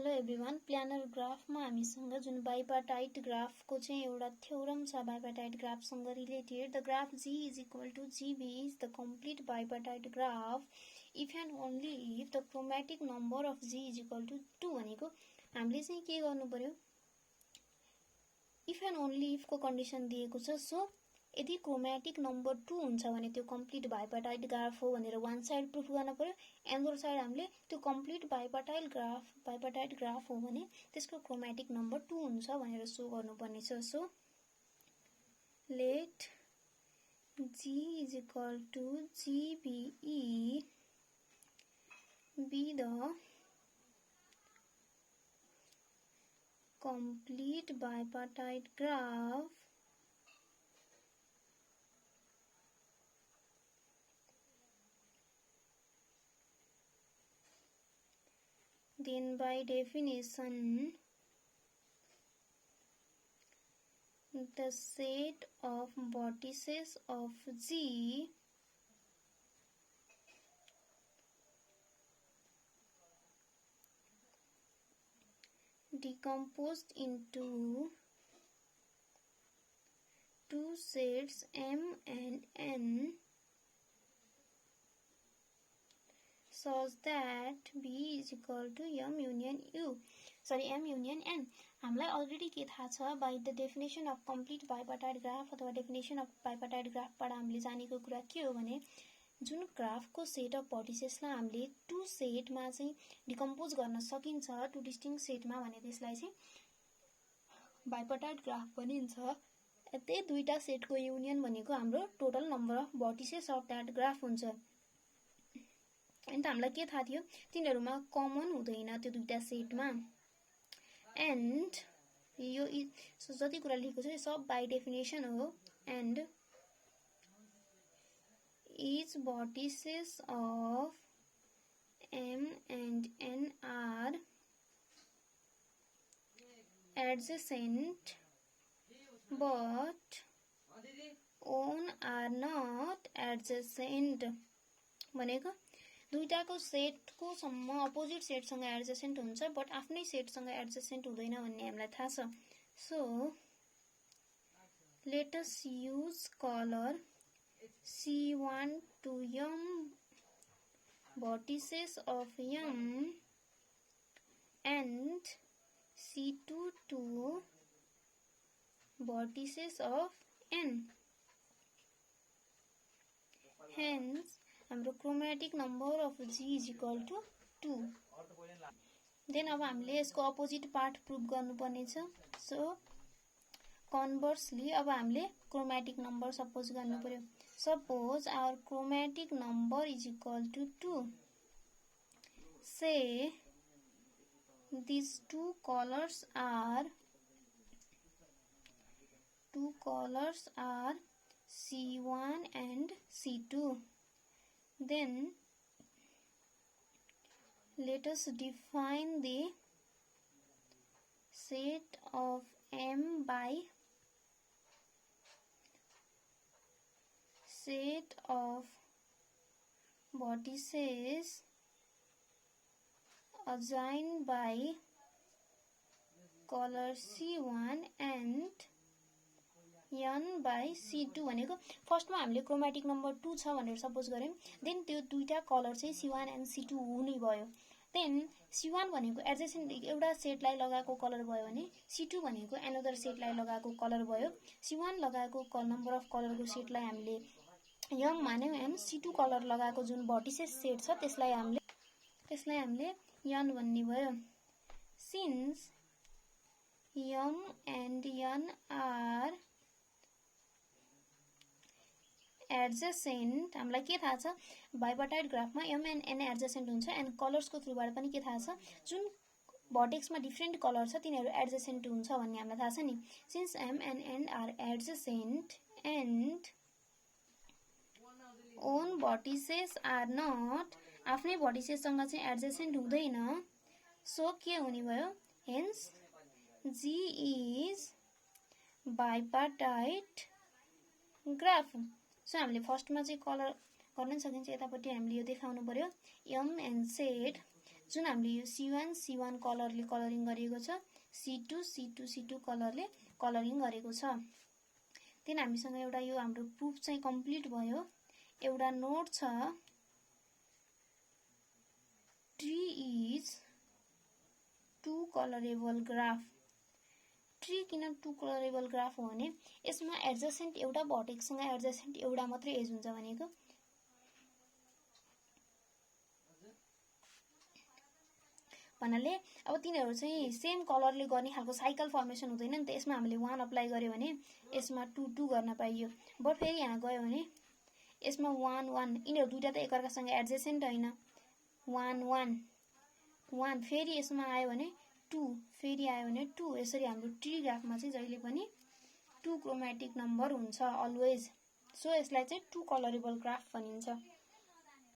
Hello everyone planner ग्राफमा हामीसँग जुन bipartite ग्राफको चाहिँ एउटा थ्योरम छ बाइपार्टाइट ग्राफसँग related the graph G is equal to GB is the complete bipartite graph if and only if the chromatic number of G is equal to 2 भनेको हामीले चाहिँ के गर्नु पर्यो if and only if को condition दिएको छ सो यदि क्रोमेटिक नम्बर 2 हुन्छ भने त्यो कम्प्लिट बाइपार्टाइट ग्राफ हो भनेर वान साइड प्रुफ गर्न पर्यो एन्डर साइड हामीले त्यो कम्प्लिट बाइपार्टाइट ग्राफ हो भने त्यसको क्रोमेटिक नम्बर 2 हुन्छ भनेर सो गर्नुपर्ने छ so let G is equal to GBE be the complete bipartite graph then by definition the set of vertices of G decomposed into two sets M and N such that B is equal to M union N. हामीलाई already के थाहा छ by the definition of complete bipartite graph अथवा definition of bipartite graph बाट हामीले जानेको कुरा के हो भने जुन ग्राफको सेट अफ भर्टिसेसलाई हामीले टु सेटमा चाहिँ डिकम्पोज गर्न सकिन्छ टु डिस्टिंक्ट सेटमा भने त्यसलाई चाहिँ बाइपार्टाइट ग्राफ भनिन्छ। त्यही दुईटा सेटको युनियन भनेको हाम्रो total number of vertices of that graph हुन्छ। अनि त हामीलाई के थाहा थियो तिनीहरुमा कमन हुँदैन त्यो दुईटा सेटमा एन्ड यो जति कुरा लेखेको छ सब बाइ डेफिनेसन हो and each vertices of M and N are adjacent but on are not adjacent भनेको दुईटाको सेटको सम्म अपोजिट सेटसँग एडजेसेन्ट हुन्छ बट आफ्नै सेटसँग एडजेसेन्ट हुँदैन भन्ने हामीलाई थाहा छ। So let us use colour C1 to M vertices of M and C2 to vertices of N. Hence, हाम्रो chromatic number of G is equal to 2. Then अब हामीले यसको अपोजिट पार्ट प्रुफ गर्नुपर्ने छ। सो कन्भर्सली अब हामीले chromatic number सपोज गर्नु पर्यो। Suppose our chromatic number is equal to 2. Say these two colors are C1 and C2. Then let us define the set of M by set of vertices assigned by color C1 and N by C2 भनेको फर्स्टमा हामीले chromatic number 2 छ भनेर suppose गर्यौं then त्यो दुईटा colour चाहिँ C1 and C2 हुने भयो। देन C1 भनेको एडजेसेन्ट एउटा सेटलाई लगाएको कलर भयो भने C2 भनेको अनदर सेटलाई लगाएको कलर भयो। C1 लगाएको नम्बर अफ कलरको सेटलाई हामीले M मान्यौं एन्ड C2 कलर लगाएको जुन भर्टिसेस सेट छ त्यसलाई हामीले N भन्ने भयो। Since M and N are adjacent हामीलाई के थाहा छ बाइपार्टाइट ग्राफमा M and N एडजेसेन्ट हुन्छ एन्ड कलर्सको थ्रुबाट पनि के थाहा छ जुन भर्टेक्समा डिफरेन्ट कलर छ तिनीहरु एडजेसेन्ट हुन्छ भन्ने हामीलाई थाहा छ नि। Since M and N are adjacent and own vertices are not आफ्नै भर्टिसेससँग चाहिँ एडजेसेन्ट हुँदैन सो के हुने भयो hence G is bipartite graph। So हामीले फर्स्टमा चाहिँ कलर गर्न सकिन्छ यतापट्टि हामीले यो देखाउनु पर्यो M and सेट जुन हामीले यो C1 कलरले कलरिङ गरेको छ, C2 कलरले कलरिङ गरेको छ। देन हामीसँग एउटा यो हाम्रो प्रुफ चाहिँ कम्प्लिट भयो। एउटा नोट छ, tree is two colourable graph. Tree किन टू कलरेबल ग्राफ हो भने यसमा एडजसेन्ट एउटा भर्टेक्ससँग एडजसेन्ट एउटा मात्रै एज हुन्छ भनेको। भन्नाले अब तिनीहरू चाहिँ सेम कलरले गर्ने खालको साइकल फर्मेसन हुँदैन नि त। यसमा हामीले 1 अप्लाई गर्यो भने यसमा 2 गर्न पाइयो। बट फेरि यहाँ गयो भने यसमा 1 यिनीहरू दुईटा त एकअर्कासँग एडजेसेन्ट होइन। 1 फेरि यसमा आयो भने 2 फेरि आयो भने 2। यसरी हाम्रो ट्री ग्राफमा चाहिँ जहिले पनि 2 क्रोमेटिक नम्बर हुन्छ अलवेज। सो यसलाई चाहिँ 2 कलरेबल ग्राफ भनिन्छ।